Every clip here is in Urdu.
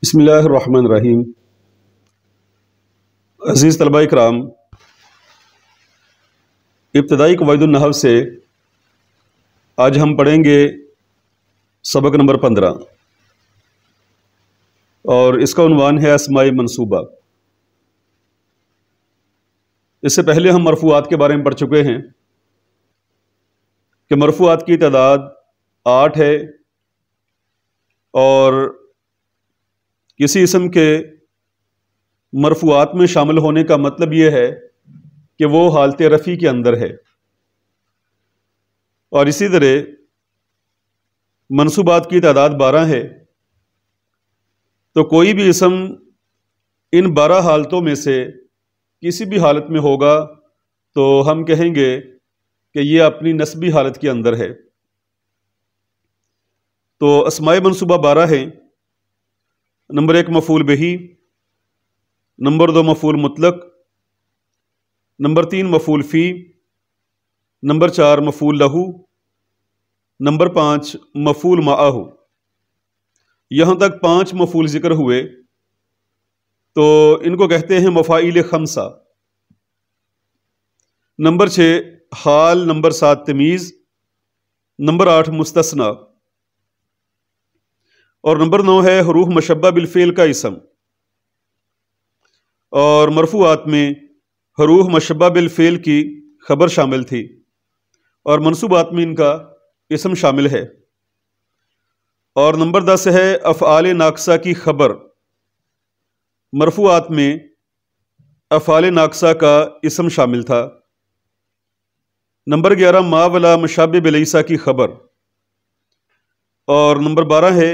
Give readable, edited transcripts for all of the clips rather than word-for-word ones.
بسم اللہ الرحمن الرحیم۔ عزیز طلبہ اکرام، ابتدائی قواعد النحو سے آج ہم پڑھیں گے سبق نمبر 15 اور اس کا عنوان ہے اسماء منصوبہ۔ اس سے پہلے ہم مرفوعات کے بارے میں پڑھ چکے ہیں کہ مرفوعات کی تعداد 8 ہے اور کسی اسم کے مرفوعات میں شامل ہونے کا مطلب یہ ہے کہ وہ حالت رفع کے اندر ہے، اور اسی طرح منصوبات کی تعداد 12 ہے۔ تو کوئی بھی اسم ان 12 حالتوں میں سے کسی بھی حالت میں ہوگا تو ہم کہیں گے کہ یہ اپنی نسبی حالت کے اندر ہے۔ تو اسماء منصوبہ 12 ہیں۔ نمبر 1 مفعول بہ، نمبر 2 مفعول مطلق، نمبر 3 مفعول فی، نمبر 4 مفعول لہ، نمبر 5 مفعول معہ۔ یہاں تک 5 مفعول ذکر ہوئے تو ان کو کہتے ہیں مفاعیل خمسہ۔ نمبر 6 حال، نمبر 7 تمییز، نمبر 8 مستثنی، اور نمبر 9 ہے حروف مشبہ بالفعل کا اسم۔ اور مرفوعات میں حروف مشبہ بالفعل کی خبر شامل تھی اور منصوبات میں ان کا اسم شامل ہے۔ اور نمبر 10 ہے افعال ناقصہ کی خبر۔ مرفوعات میں افعال ناقصہ کا اسم شامل تھا۔ نمبر 11 ما ولا مشابہ بلیسا کی خبر، اور نمبر 12 ہے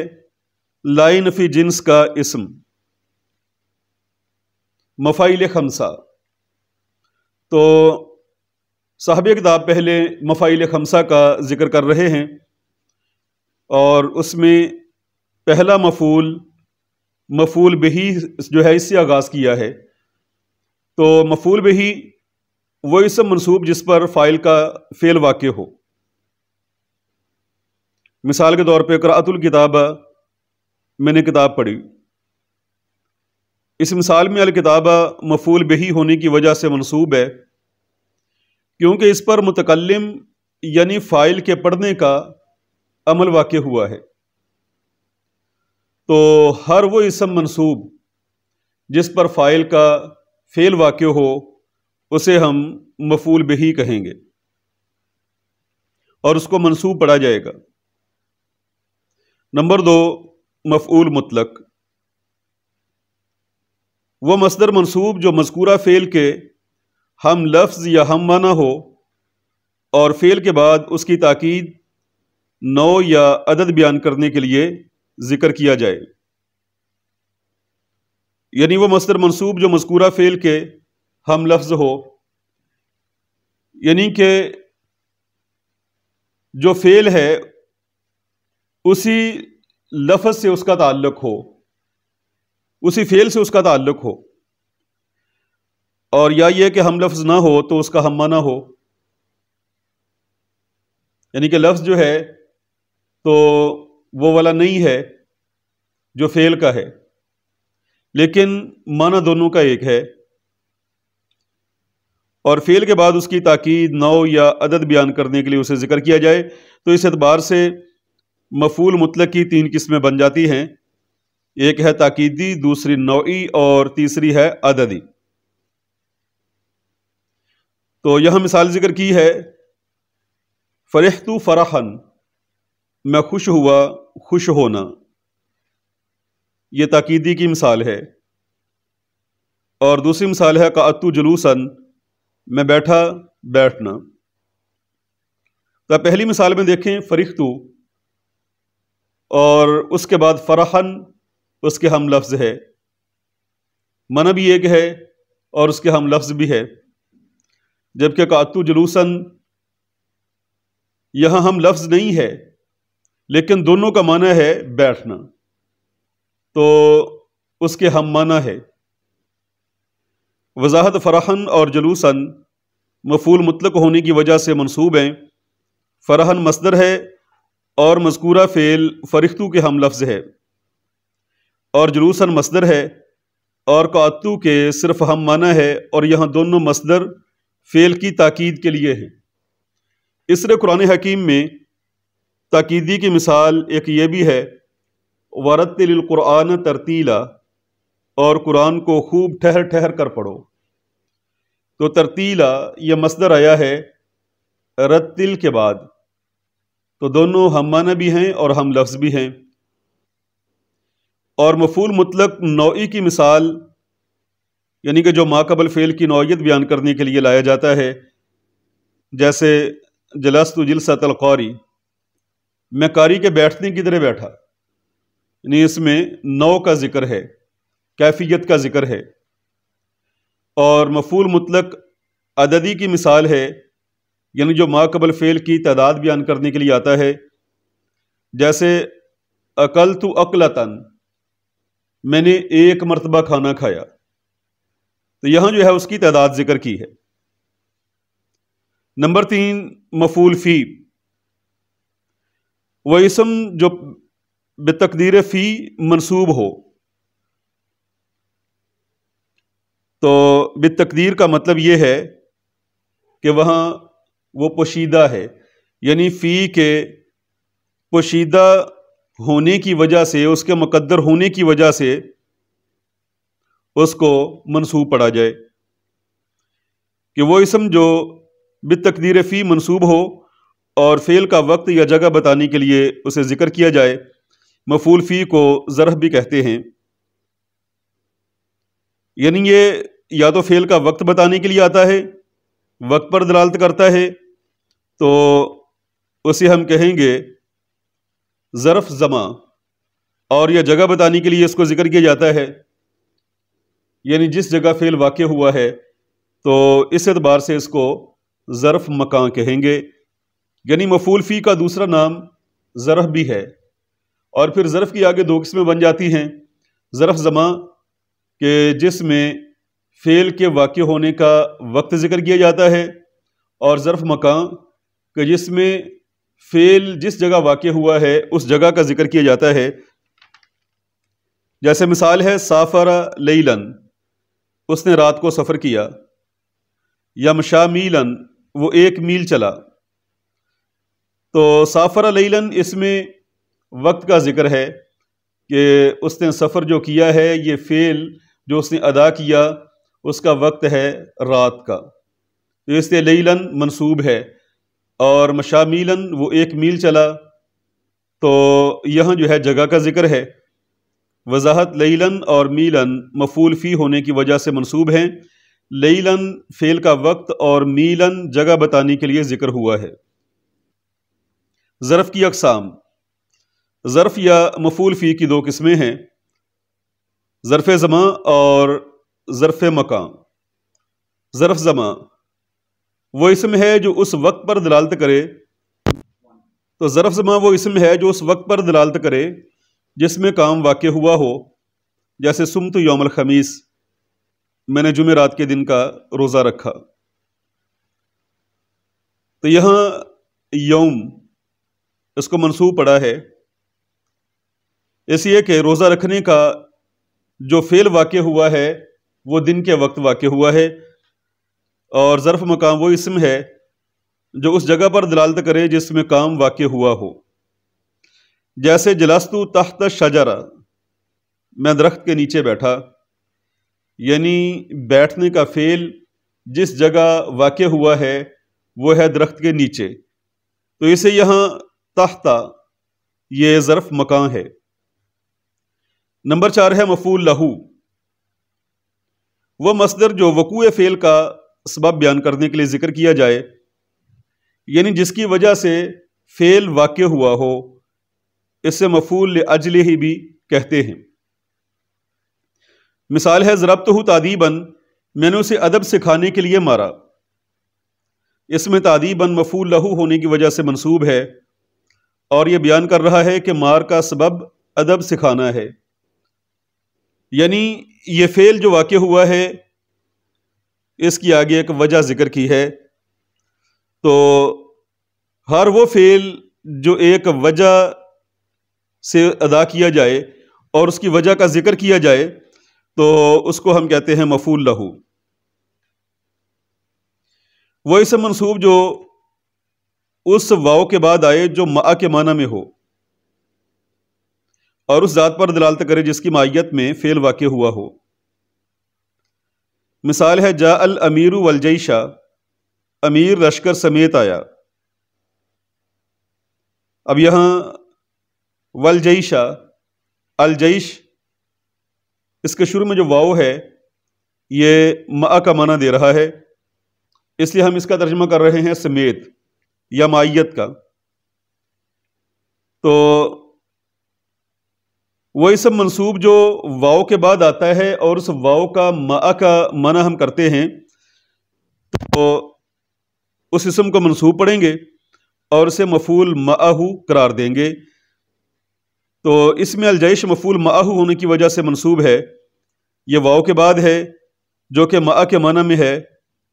لا نفی جنس کا اسم۔ مفاعیل خمسہ، تو صاحب کتاب پہلے مفاعیل خمسہ کا ذکر کر رہے ہیں اور اس میں پہلا مفعول بہ جو ہے اس سے آغاز کیا ہے۔ تو مفعول بہ وہ اسم منصوب جس پر فاعل کا فعل واقع ہو۔ مثال کے طور پہ قرأت الکتاب، میں نے کتاب پڑھی۔ اس مثال میں الکتابہ مفعول بہ ہونے کی وجہ سے منصوب ہے کیونکہ اس پر متکلم یعنی فاعل کے پڑھنے کا عمل واقع ہوا ہے۔ تو ہر وہ اسم منصوب جس پر فاعل کا فعل واقع ہو اسے ہم مفعول بہ کہیں گے اور اس کو منصوب پڑھا جائے گا۔ نمبر 2 مفعول مطلق، وہ مصدر منصوب جو مذکورہ فعل کے ہم لفظ یا ہم معنی ہو اور فعل کے بعد اس کی تاکید نوع یا عدد بیان کرنے کے لیے ذکر کیا جائے۔ یعنی وہ مصدر منصوب جو مذکورہ فعل کے ہم لفظ ہو، یعنی کہ جو فعل ہے اسی لفظ سے اس کا تعلق ہو، اسی فعل سے اس کا تعلق ہو، اور یا یہ کہ ہم لفظ نہ ہو تو اس کا ہم معنی ہو۔ یعنی کہ لفظ جو ہے تو وہ والا نہیں ہے جو فعل کا ہے، لیکن معنی دونوں کا ایک ہے، اور فعل کے بعد اس کی تاکید نوع یا عدد بیان کرنے کے لیے اسے ذکر کیا جائے۔ تو اس اعتبار سے مفعول مطلق کی 3 قسمیں بن جاتی ہیں، ایک ہے تاکیدی، دوسری نوعی اور تیسری ہے عددی۔ تو یہاں مثال ذکر کی ہے فرحت فرحا، میں خوش ہوا، خوش ہونا، یہ تاکیدی کی مثال ہے۔ اور دوسری مثال ہے قعدت جلوسا، میں بیٹھا، بیٹھنا۔ تو پہلی مثال میں دیکھیں فرحت اور اس کے بعد فرحا اس کے ہم لفظ ہے، معنی بھی ایک ہے اور اس کے ہم لفظ بھی ہے، جبکہ قعدت جلوسا یہاں ہم لفظ نہیں ہے لیکن دونوں کا معنی ہے بیٹھنا، تو اس کے ہم معنی ہے۔ وضاحت فرحن اور جلوسن مفعول مطلق ہونے کی وجہ سے منصوب ہیں۔ فرحن مصدر ہے اور مذکورہ فعل فرحتو کے ہم لفظ ہے۔ اور جلوساً مصدر ہے، اور قعدت کے صرف ہم معنی ہے، اور یہاں دونوں مصدر فعل کی تاکید کے لیے ہیں۔ اس طرح قرآن حکیم میں تاکیدی کی مثال ایک یہ بھی ہے، وَرَتِّلِ الْقُرْآنَ تَرْتِیلًا، اور قرآن کو خوب ٹھہر ٹھہر کر پڑھو۔ تو ترتیلا یہ مصدر آیا ہے رتل کے بعد، تو دونوں ہم معنی بھی ہیں اور ہم لفظ بھی ہیں۔ اور مفعول مطلق نوعی کی مثال، یعنی کہ جو ما قبل فعل کی نوعیت بیان کرنے کے لیے لایا جاتا ہے، جیسے جلست جلسۃ القاری، میں قاری کے بیٹھنے کی طرح بیٹھا، یعنی اس میں نوع کا ذکر ہے، کیفیت کا ذکر ہے۔ اور مفعول مطلق عددی کی مثال ہے، یعنی جو ما قبل فعل کی تعداد بیان کرنے کے لیے آتا ہے، جیسے اکلت اکلتن، میں نے ایک مرتبہ کھانا کھایا، تو یہاں جو ہے اس کی تعداد ذکر کی ہے۔ نمبر 3 مفعول فی، وہ اسم جو بتقدیر فی منصوب ہو۔ تو بالتقدیر کا مطلب یہ ہے کہ وہاں وہ پوشیدہ ہے، یعنی فی کے پوشیدہ ہونے کی وجہ سے، اس کے مقدر ہونے کی وجہ سے اس کو منصوب پڑھا جائے، کہ وہ اسم جو بالتقدیر فی منصوب ہو اور فعل کا وقت یا جگہ بتانے کے لیے اسے ذکر کیا جائے، مفعول فی کو ظرف بھی کہتے ہیں۔ یعنی یہ یا تو فعل کا وقت بتانے کے لیے آتا ہے، وقت پر دلالت کرتا ہے، تو اسے ہم کہیں گے ظرف زمان، اور یا جگہ بتانے کے لیے اس کو ذکر کیا جاتا ہے، یعنی جس جگہ فعل واقع ہوا ہے، تو اس اعتبار سے اس کو ظرف مکان کہیں گے۔ یعنی مفعول فی کا دوسرا نام ظرف بھی ہے، اور پھر ظرف کی آگے 2 قسمیں بن جاتی ہیں، ظرف زمان کہ جس میں فعل کے واقع ہونے کا وقت ذکر کیا جاتا ہے، اور ظرف مکان کہ جس میں فعل جس جگہ واقع ہوا ہے اس جگہ کا ذکر کیا جاتا ہے۔ جیسے مثال ہے سافر لیلن، اس نے رات کو سفر کیا، یا مشا میلن، وہ 1 میل چلا۔ تو سافر لیلن اس میں وقت کا ذکر ہے کہ اس نے سفر جو کیا ہے، یہ فعل جو اس نے ادا کیا اس کا وقت ہے رات کا، تو اس لیے لیلن منصوب ہے، اور مشا میلن وہ 1 میل چلا، تو یہاں جو ہے جگہ کا ذکر ہے۔ وضاحت لیلن اور میلن مفعول فی ہونے کی وجہ سے منصوب ہیں، لیلن فعل کا وقت اور میلن جگہ بتانے کے لیے ذکر ہوا ہے۔ ظرف کی اقسام، ظرف یا مفعول فی کی 2 قسمیں ہیں، ظرف زمان اور ظرف مکان۔ ظرف زمان وہ اسم ہے جو اس وقت پر دلالت کرے، تو ظرف زمان وہ اسم ہے جو اس وقت پر دلالت کرے جس میں کام واقع ہوا ہو، جیسے صمت یوم الخمیس، میں نے جمعرات کے دن کا روزہ رکھا۔ تو یہاں یوم اس کو منصوب پڑا ہے، اس لیے کہ روزہ رکھنے کا جو فعل واقع ہوا ہے وہ دن کے وقت واقع ہوا ہے، اور ظرف مقام وہ اسم ہے جو اس جگہ پر دلالت کرے جس میں کام واقع ہوا ہو، جیسے جلست تحت شجرہ، میں درخت کے نیچے بیٹھا، یعنی بیٹھنے کا فعل جس جگہ واقع ہوا ہے وہ ہے درخت کے نیچے، تو اسے یہاں تحت یہ ظرف مکان ہے۔ نمبر 4 ہے مفعول لہو، وہ مصدر جو وقوع فعل کا سبب بیان کرنے کے لیے ذکر کیا جائے، یعنی جس کی وجہ سے فعل واقع ہوا ہو، اس سے مفعول لاجلہ بھی کہتے ہیں۔ مثال ہے ضربتہ تعدیباً، میں نے اسے ادب سکھانے کے لیے مارا، اس میں تعدیباً مفعول لہو ہونے کی وجہ سے منصوب ہے، اور یہ بیان کر رہا ہے کہ مار کا سبب ادب سکھانا ہے، یعنی یہ فعل جو واقع ہوا ہے اس کی آگے ایک وجہ ذکر کی ہے، تو ہر وہ فعل جو ایک وجہ سے ادا کیا جائے اور اس کی وجہ کا ذکر کیا جائے تو اس کو ہم کہتے ہیں مفعول لہو۔ وہ اسم منصوب جو اس واو کے بعد آئے جو مع کے معنی میں ہو اور اس ذات پر دلالت کرے جس کی مائیت میں فعل واقع ہوا ہو۔ مثال ہے جاء الامیر والجیش، امیر لشکر سمیت آیا۔ اب یہاں والجیش، الجیش، اس کے شروع میں جو واو ہے یہ مع کا معنی دے رہا ہے، اس لیے ہم اس کا ترجمہ کر رہے ہیں سمیت یا مائیت کا۔ تو وہ اسم منصوب جو واو کے بعد آتا ہے اور اس واو کا مع کا معنی ہم کرتے ہیں تو اس اسم کو منصوب پڑھیں گے اور اسے مفعول معہ قرار دیں گے۔ تو اس میں الجیش مفعول معہ ہونے کی وجہ سے منصوب ہے، یہ واو کے بعد ہے جو کہ مع کے معنی میں ہے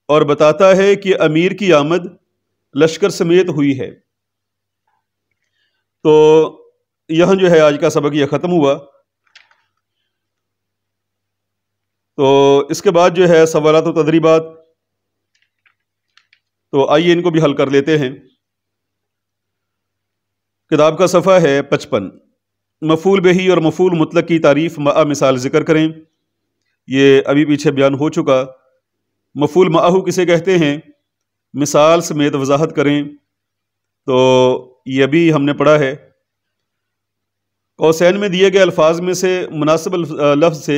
اور بتاتا ہے کہ امیر کی آمد لشکر سمیت ہوئی ہے۔ تو یہاں جو ہے آج کا سبق یہ ختم ہوا۔ تو اس کے بعد جو ہے سوالات و تدریبات، تو آئیے ان کو بھی حل کر لیتے ہیں۔ کتاب کا صفحہ ہے 55۔ مفعول بہی اور مفعول مطلق کی تعریف مع مثال ذکر کریں۔ یہ ابھی پیچھے بیان ہو چکا۔ مفعول معہ کسے کہتے ہیں، مثال سمیت وضاحت کریں۔ تو یہ بھی ہم نے پڑھا ہے۔ قوسین میں دیے گئے الفاظ میں سے مناسب لفظ سے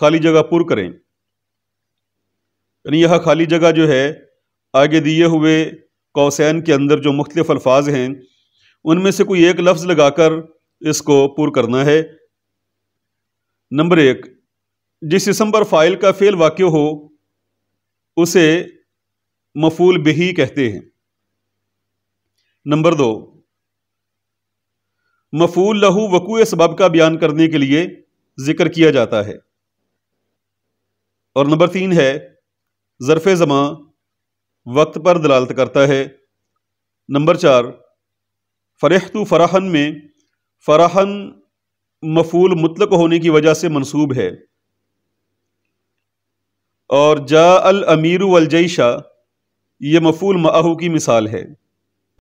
خالی جگہ پر کریں۔ یعنی یہاں خالی جگہ جو ہے آگے دیے ہوئے قوسین کے اندر جو مختلف الفاظ ہیں ان میں سے کوئی ایک لفظ لگا کر اس کو پر کرنا ہے۔ نمبر 1، جس اسم پر فاعل کا فعل واقع ہو اسے مفعول بہی کہتے ہیں۔ نمبر 2، مفعول لہو وقوع سبب کا بیان کرنے کے لیے ذکر کیا جاتا ہے۔ اور نمبر 3 ہے ظرف زمان وقت پر دلالت کرتا ہے۔ نمبر 4، فرحت فرحن میں فرحن مفعول مطلق ہونے کی وجہ سے منصوب ہے۔ اور جاء الامیر والجیش یہ مفعول معہ کی مثال ہے۔